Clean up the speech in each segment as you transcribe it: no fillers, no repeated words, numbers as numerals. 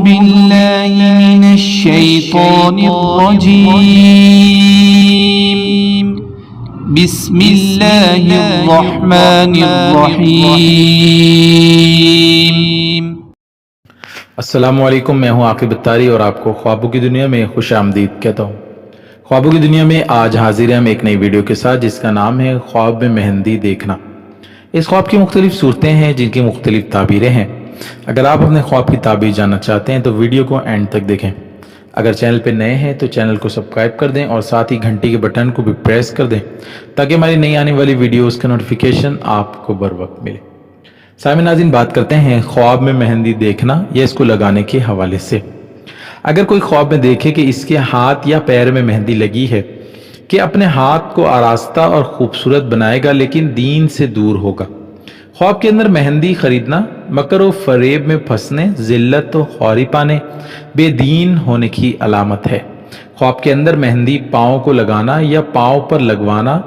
بالله من الشيطان الرجيم بسم الله الرحمن الرحيم۔ السلام علیکم، میں ہوں عاقب اتاری اور آپ کو خوابوں کی دنیا میں خوش آمدید کہتا ہوں۔ خوابوں کی دنیا میں آج حاضر ہیں ہم ایک نئی ویڈیو کے ساتھ جس کا نام ہے خواب میں مہندی دیکھنا۔ اس خواب کی مختلف صورتیں ہیں جن کی مختلف تعبیریں ہیں۔ اگر آپ اپنے خواب کی تعبیر جاننا چاہتے ہیں تو ویڈیو کو اینڈ تک دیکھیں۔ اگر چینل پہ نئے ہیں تو چینل کو سبسکرائب کر دیں اور ساتھ ہی گھنٹی کے بٹن کو بھی پریس کر دیں تاکہ ہماری نئی آنے والی ویڈیوز کا نوٹیفیکیشن آپ کو بر وقت ملے۔ سامعین ناظرین، بات کرتے ہیں خواب میں مہندی دیکھنا یا اس کو لگانے کے حوالے سے۔ اگر کوئی خواب میں دیکھے کہ اس کے ہاتھ یا پیر میں مہندی لگی ہے کہ اپنے ہاتھ کو آراستہ اور خوبصورت بنائے گا لیکن دین سے دور ہوگا۔ خواب کے اندر مہندی خریدنا مکر و فریب میں پھنسنے، ذلت و خواری پانے، بے دین ہونے کی علامت ہے۔ خواب کے اندر مہندی پاؤں کو لگانا یا پاؤں پر لگوانا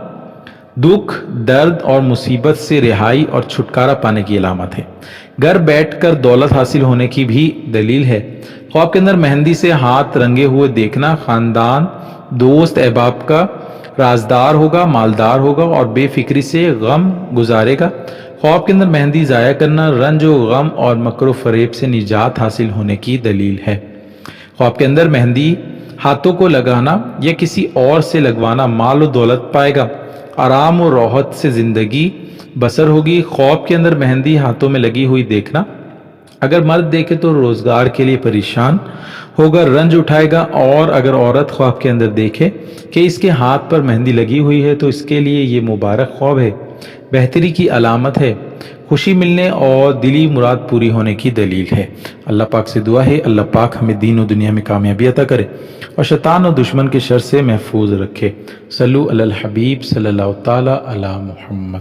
دکھ، درد اور مصیبت سے رہائی اور چھٹکارا پانے کی علامت ہے۔ گھر بیٹھ کر دولت حاصل ہونے کی بھی دلیل ہے۔ خواب کے اندر مہندی سے ہاتھ رنگے ہوئے دیکھنا خاندان، دوست، احباب کا رازدار ہوگا، مالدار ہوگا اور بے فکری سے غم گزارے گا۔ خواب کے اندر مہندی ضائع کرنا رنج و غم اور مکر و فریب سے نجات حاصل ہونے کی دلیل ہے۔ خواب کے اندر مہندی ہاتھوں کو لگانا یا کسی اور سے لگوانا مال و دولت پائے گا، آرام و راحت سے زندگی بسر ہوگی۔ خواب کے اندر مہندی ہاتھوں میں لگی ہوئی دیکھنا اگر مرد دیکھے تو روزگار کے لیے پریشان ہوگا، رنج اٹھائے گا، اور اگر عورت خواب کے اندر دیکھے کہ اس کے ہاتھ پر مہندی لگی ہوئی ہے تو اس کے لیے یہ مبارک خواب ہے، بہتری کی علامت ہے، خوشی ملنے اور دلی مراد پوری ہونے کی دلیل ہے۔ اللہ پاک سے دعا ہے اللہ پاک ہمیں دین و دنیا میں کامیابی عطا کرے اور شیطان اور دشمن کے شر سے محفوظ رکھے۔ صلو علی الحبیب صلی اللہ تعالی علی محمد۔